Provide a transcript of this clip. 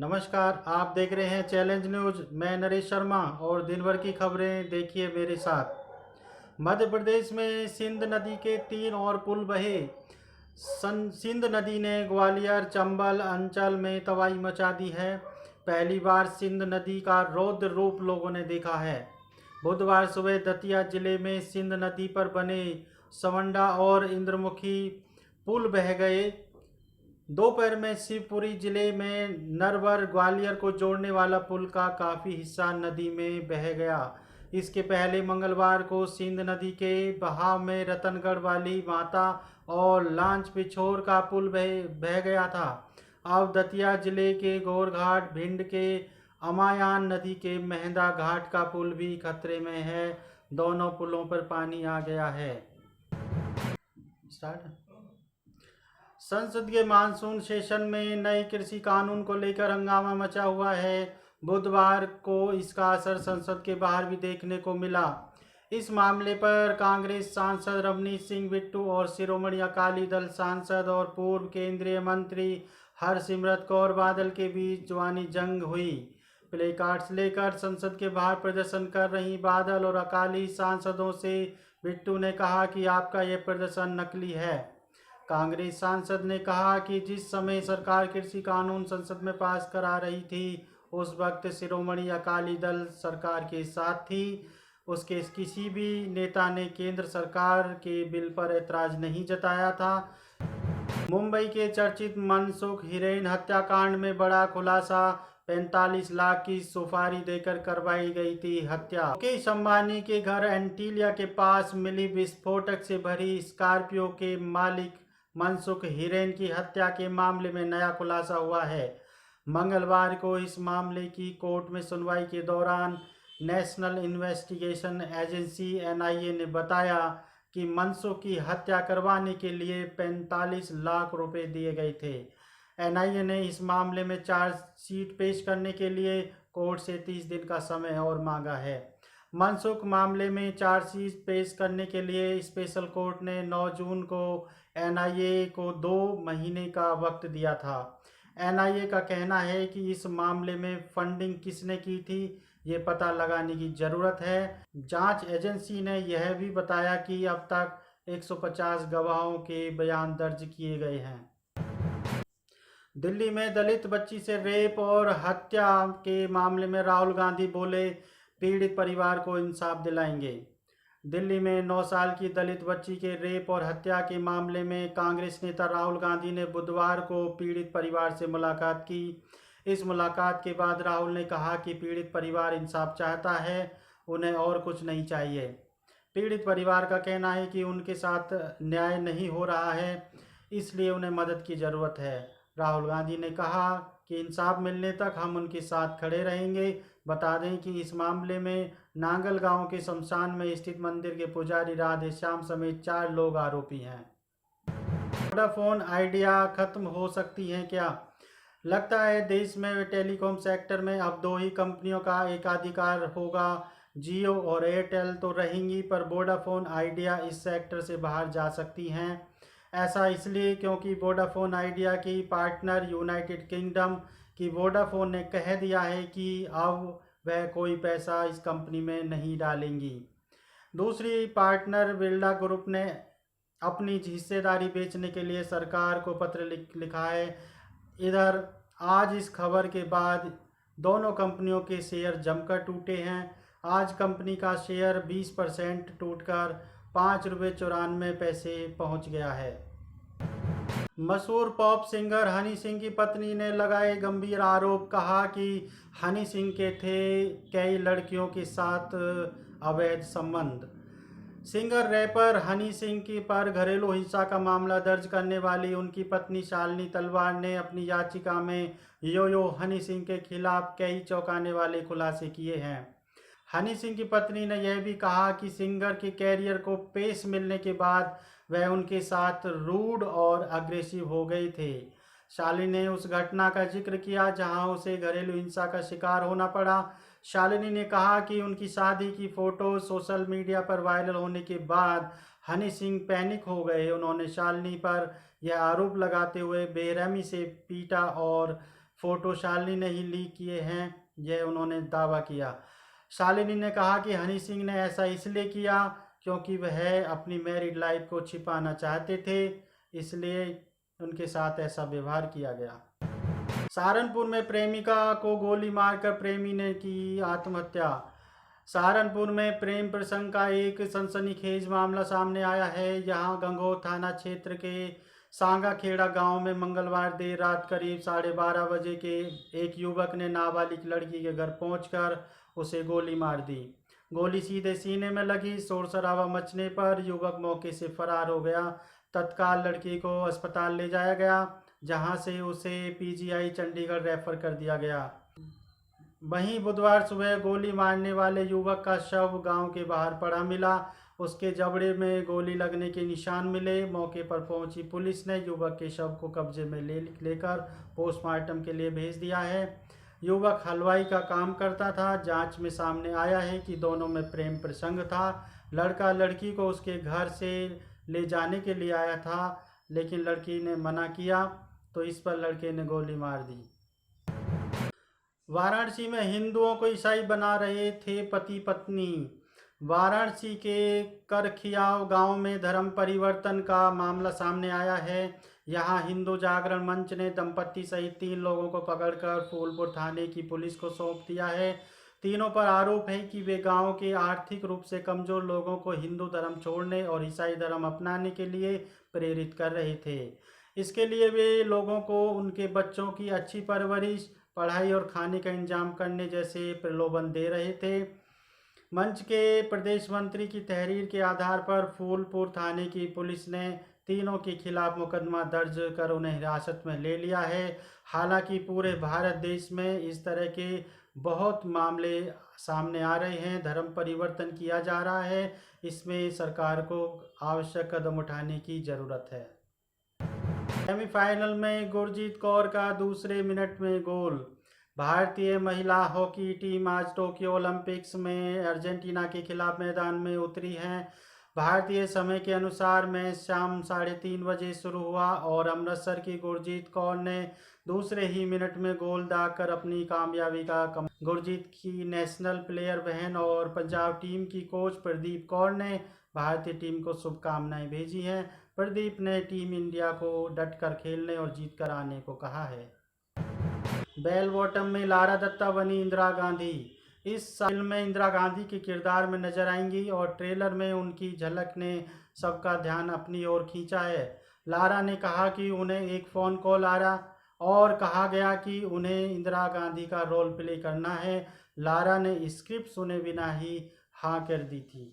नमस्कार, आप देख रहे हैं चैलेंज न्यूज। मैं नरेश शर्मा और दिन भर की खबरें देखिए मेरे साथ। मध्य प्रदेश में सिंध नदी के 3 और पुल बहे। सिंध नदी ने ग्वालियर चंबल अंचल में तबाही मचा दी है। पहली बार सिंध नदी का रौद्र रूप लोगों ने देखा है। बुधवार सुबह दतिया जिले में सिंध नदी पर बने सवंडा और इंद्रमुखी पुल बह गए। दोपहर में शिवपुरी जिले में नरवर ग्वालियर को जोड़ने वाला पुल का काफ़ी हिस्सा नदी में बह गया। इसके पहले मंगलवार को सिंध नदी के बहाव में रतनगढ़ वाली माता और लांच पिछोर का पुल बह गया था। अब दतिया जिले के गोरघाट भिंड के अमायान नदी के मेहंदा घाट का पुल भी खतरे में है। दोनों पुलों पर पानी आ गया है। स्टार्ट। संसद के मानसून सेशन में नए कृषि कानून को लेकर हंगामा मचा हुआ है। बुधवार को इसका असर संसद के बाहर भी देखने को मिला। इस मामले पर कांग्रेस सांसद रवनीत सिंह बिट्टू और शिरोमणि अकाली दल सांसद और पूर्व केंद्रीय मंत्री हरसिमरत कौर बादल के बीच जुबानी जंग हुई। प्ले कार्ड्स लेकर संसद के बाहर प्रदर्शन कर रही बादल और अकाली सांसदों से बिट्टू ने कहा कि आपका यह प्रदर्शन नकली है। कांग्रेस सांसद ने कहा कि जिस समय सरकार कृषि कानून संसद में पास करा रही थी उस वक्त शिरोमणि अकाली दल सरकार के साथ थी। उसके किसी भी नेता ने केंद्र सरकार के बिल पर ऐतराज नहीं जताया था। मुंबई के चर्चित मनसुख हिरेन हत्याकांड में बड़ा खुलासा। 45 लाख की सुपारी देकर करवाई गई थी हत्या। मुकेश अंबानी के घर एंटीलिया के पास मिली विस्फोटक से भरी स्कॉर्पियो के मालिक मनसुख हिरेन की हत्या के मामले में नया खुलासा हुआ है। मंगलवार को इस मामले की कोर्ट में सुनवाई के दौरान नेशनल इन्वेस्टिगेशन एजेंसी NIA ने बताया कि मनसुख की हत्या करवाने के लिए 45 लाख रुपए दिए गए थे। NIA ने इस मामले में चार्जशीट पेश करने के लिए कोर्ट से 30 दिन का समय और मांगा है। मनसुख मामले में चार्जशीट पेश करने के लिए स्पेशल कोर्ट ने 9 जून को NIA को 2 महीने का वक्त दिया था। NIA का कहना है कि इस मामले में फंडिंग किसने की थी ये पता लगाने की जरूरत है। जांच एजेंसी ने यह भी बताया कि अब तक 150 गवाहों के बयान दर्ज किए गए हैं। दिल्ली में दलित बच्ची से रेप और हत्या के मामले में राहुल गांधी बोले पीड़ित परिवार को इंसाफ दिलाएंगे। दिल्ली में 9 साल की दलित बच्ची के रेप और हत्या के मामले में कांग्रेस नेता राहुल गांधी ने बुधवार को पीड़ित परिवार से मुलाकात की। इस मुलाकात के बाद राहुल ने कहा कि पीड़ित परिवार इंसाफ चाहता है, उन्हें और कुछ नहीं चाहिए। पीड़ित परिवार का कहना है कि उनके साथ न्याय नहीं हो रहा है, इसलिए उन्हें मदद की ज़रूरत है। राहुल गांधी ने कहा कि इंसाफ मिलने तक हम उनके साथ खड़े रहेंगे। बता दें कि इस मामले में नांगल गांव के शमशान में स्थित मंदिर के पुजारी राधेश्याम समेत 4 लोग आरोपी हैं। वोडाफोन आइडिया खत्म हो सकती है क्या? लगता है देश में टेलीकॉम सेक्टर में अब 2 ही कंपनियों का एकाधिकार होगा। जियो और एयरटेल तो रहेंगी, पर वोडाफोन आइडिया इस सेक्टर से बाहर जा सकती हैं। ऐसा इसलिए क्योंकि वोडाफोन आइडिया की पार्टनर यूनाइटेड किंगडम की वोडाफोन ने कह दिया है कि अब वह कोई पैसा इस कंपनी में नहीं डालेंगी। दूसरी पार्टनर बिरला ग्रुप ने अपनी हिस्सेदारी बेचने के लिए सरकार को पत्र लिखा है। इधर आज इस खबर के बाद दोनों कंपनियों के शेयर जमकर टूटे हैं। आज कंपनी का शेयर 20% टूटकर ₹5.94 पहुंच गया है। मशहूर पॉप सिंगर हनी सिंह की पत्नी ने लगाए गंभीर आरोप। कहा कि हनी सिंह के थे कई लड़कियों के साथ अवैध संबंध। सिंगर रैपर हनी सिंह की पर घरेलू हिंसा का मामला दर्ज करने वाली उनकी पत्नी शालिनी तलवार ने अपनी याचिका में यो हनी सिंह के खिलाफ कई चौंकाने वाले खुलासे किए हैं। हनी सिंह की पत्नी ने यह भी कहा कि सिंगर के कैरियर को पेश मिलने के बाद वह उनके साथ रूड और अग्रेसिव हो गए थे। शालिनी ने उस घटना का जिक्र किया जहां उसे घरेलू हिंसा का शिकार होना पड़ा। शालिनी ने कहा कि उनकी शादी की फोटो सोशल मीडिया पर वायरल होने के बाद हनी सिंह पैनिक हो गए। उन्होंने शालिनी पर यह आरोप लगाते हुए बेरहमी से पीटा और फोटो शालिनी ने ही लीक किए हैं, यह उन्होंने दावा किया। शालिनी ने कहा कि हनी सिंह ने ऐसा इसलिए किया क्योंकि वह अपनी मैरिड लाइफ को छिपाना चाहते थे, इसलिए उनके साथ ऐसा व्यवहार किया गया। सहारनपुर में प्रेमिका को गोली मारकर प्रेमी ने की आत्महत्या। सहारनपुर में प्रेम प्रसंग का एक सनसनीखेज मामला सामने आया है। यहां गंगोह थाना क्षेत्र के सांगा खेड़ा गांव में मंगलवार देर रात करीब 12:30 बजे के एक युवक ने नाबालिग लड़की के घर पहुंचकर उसे गोली मार दी। गोली सीधे सीने में लगी। शोर शराबा मचने पर युवक मौके से फरार हो गया। तत्काल लड़की को अस्पताल ले जाया गया, जहां से उसे पीजीआई चंडीगढ़ रेफर कर दिया गया। वहीं बुधवार सुबह गोली मारने वाले युवक का शव गांव के बाहर पड़ा मिला। उसके जबड़े में गोली लगने के निशान मिले। मौके पर पहुंची पुलिस ने युवक के शव को कब्जे में लेकर पोस्टमार्टम के लिए भेज दिया है। युवक हलवाई का काम करता था। जांच में सामने आया है कि दोनों में प्रेम प्रसंग था। लड़का लड़की को उसके घर से ले जाने के लिए आया था, लेकिन लड़की ने मना किया तो इस पर लड़के ने गोली मार दी। वाराणसी में हिंदुओं को ईसाई बना रहे थे पति पत्नी। वाराणसी के करखियाव गांव में धर्म परिवर्तन का मामला सामने आया है। यहां हिंदू जागरण मंच ने दंपति सहित 3 लोगों को पकड़कर फूलपुर थाने की पुलिस को सौंप दिया है। तीनों पर आरोप है कि वे गांव के आर्थिक रूप से कमजोर लोगों को हिंदू धर्म छोड़ने और ईसाई धर्म अपनाने के लिए प्रेरित कर रहे थे। इसके लिए वे लोगों को उनके बच्चों की अच्छी परवरिश, पढ़ाई और खाने का इंतजाम करने जैसे प्रलोभन दे रहे थे। मंच के प्रदेश मंत्री की तहरीर के आधार पर फूलपुर थाने की पुलिस ने तीनों के खिलाफ मुकदमा दर्ज कर उन्हें हिरासत में ले लिया है। हालांकि पूरे भारत देश में इस तरह के बहुत मामले सामने आ रहे हैं। धर्म परिवर्तन किया जा रहा है। इसमें सरकार को आवश्यक कदम उठाने की ज़रूरत है। सेमीफाइनल में गुरजीत कौर का दूसरे मिनट में गोल। भारतीय महिला हॉकी टीम आज टोक्यो ओलंपिक्स में अर्जेंटीना के खिलाफ मैदान में उतरी है। भारतीय समय के अनुसार मैच शाम 3:30 बजे शुरू हुआ और अमृतसर की गुरजीत कौर ने दूसरे ही मिनट में गोल दागकर अपनी कामयाबी का गुरजीत की नेशनल प्लेयर बहन और पंजाब टीम की कोच प्रदीप कौर ने भारतीय टीम को शुभकामनाएं भेजी हैं। प्रदीप ने टीम इंडिया को डटकर खेलने और जीत कर आने को कहा है। बेल बॉटम में लारा दत्ता बनी इंदिरा गांधी। इस फिल्म में इंदिरा गांधी के किरदार में नजर आएंगी और ट्रेलर में उनकी झलक ने सबका ध्यान अपनी ओर खींचा है। लारा ने कहा कि उन्हें एक फ़ोन कॉल आया और कहा गया कि उन्हें इंदिरा गांधी का रोल प्ले करना है। लारा ने स्क्रिप्ट सुने बिना ही हाँ कर दी थी।